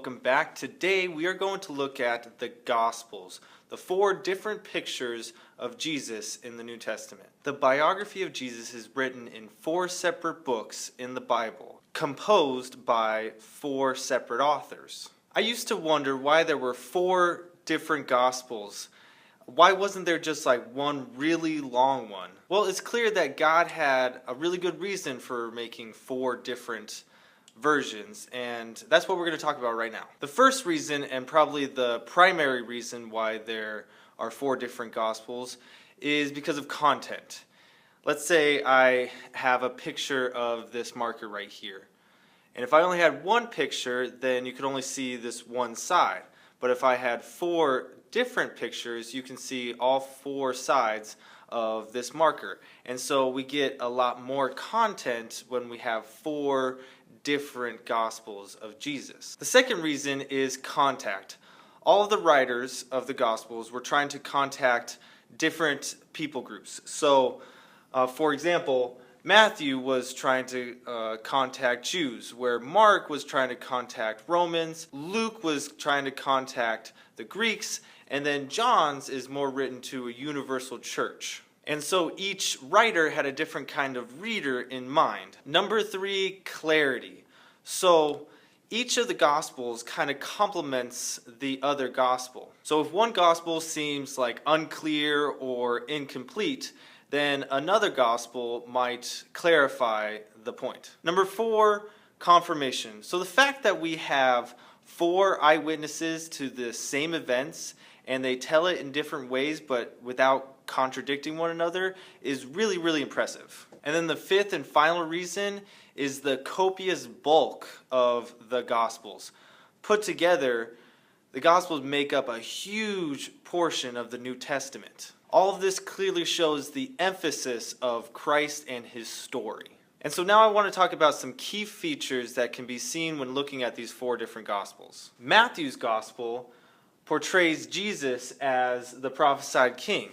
welcome back. Today we are going to look at the Gospels, the 4 different pictures of Jesus in the New Testament. The biography of Jesus is written in 4 separate books in the Bible, composed by 4 separate authors. I used to wonder why there were 4 different Gospels. Why wasn't there just like one really long one? Well, it's clear that God had a really good reason for making 4 different versions, and that's what we're going to talk about right now. The first reason, and probably the primary reason why there are 4 different Gospels, is because of content. Let's say I have a picture of this marker right here. And if I only had one picture, then you could only see this one side. But if I had 4 different pictures, you can see all 4 sides of this marker. And so we get a lot more content when we have 4 different Gospels of Jesus. The second reason is contact. All of the writers of the Gospels were trying to contact different people groups. So, for example, Matthew was trying to contact Jews, where Mark was trying to contact Romans, Luke was trying to contact the Greeks, and then John's is more written to a universal church. And so each writer had a different kind of reader in mind. Number 3, clarity. So each of the Gospels kind of complements the other Gospel. So if one Gospel seems like unclear or incomplete, then another Gospel might clarify the point. Number 4, confirmation. So the fact that we have 4 eyewitnesses to the same events and they tell it in different ways but without contradicting one another is really, really impressive. And then the 5th and final reason is the copious bulk of the Gospels. Put together, the Gospels make up a huge portion of the New Testament. All of this clearly shows the emphasis of Christ and his story. And so now I want to talk about some key features that can be seen when looking at these 4 different Gospels. Matthew's Gospel portrays Jesus as the prophesied king.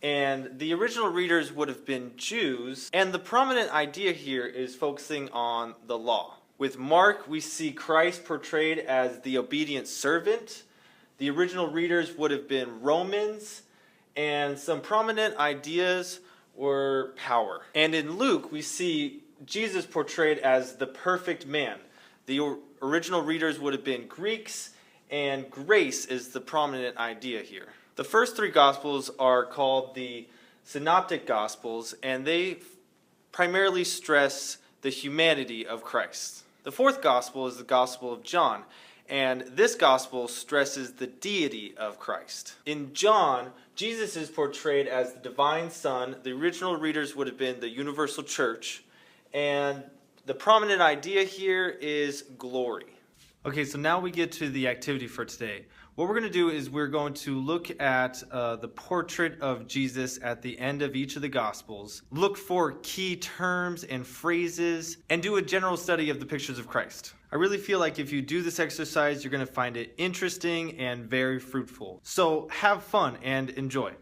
And the original readers would have been Jews, and the prominent idea here is focusing on the law. With Mark, we see Christ portrayed as the obedient servant. The original readers would have been Romans, and some prominent ideas were power. And in Luke, we see Jesus portrayed as the perfect man. The original readers would have been Greeks, and grace is the prominent idea here. The first 3 Gospels are called the Synoptic Gospels, and they primarily stress the humanity of Christ. The 4th Gospel is the Gospel of John, and this Gospel stresses the deity of Christ. In John, Jesus is portrayed as the divine Son. The original readers would have been the universal church, and the prominent idea here is glory. Okay, so now we get to the activity for today. What we're going to do is we're going to look at the portrait of Jesus at the end of each of the Gospels, look for key terms and phrases, and do a general study of the pictures of Christ. I really feel like if you do this exercise, you're going to find it interesting and very fruitful. So have fun and enjoy.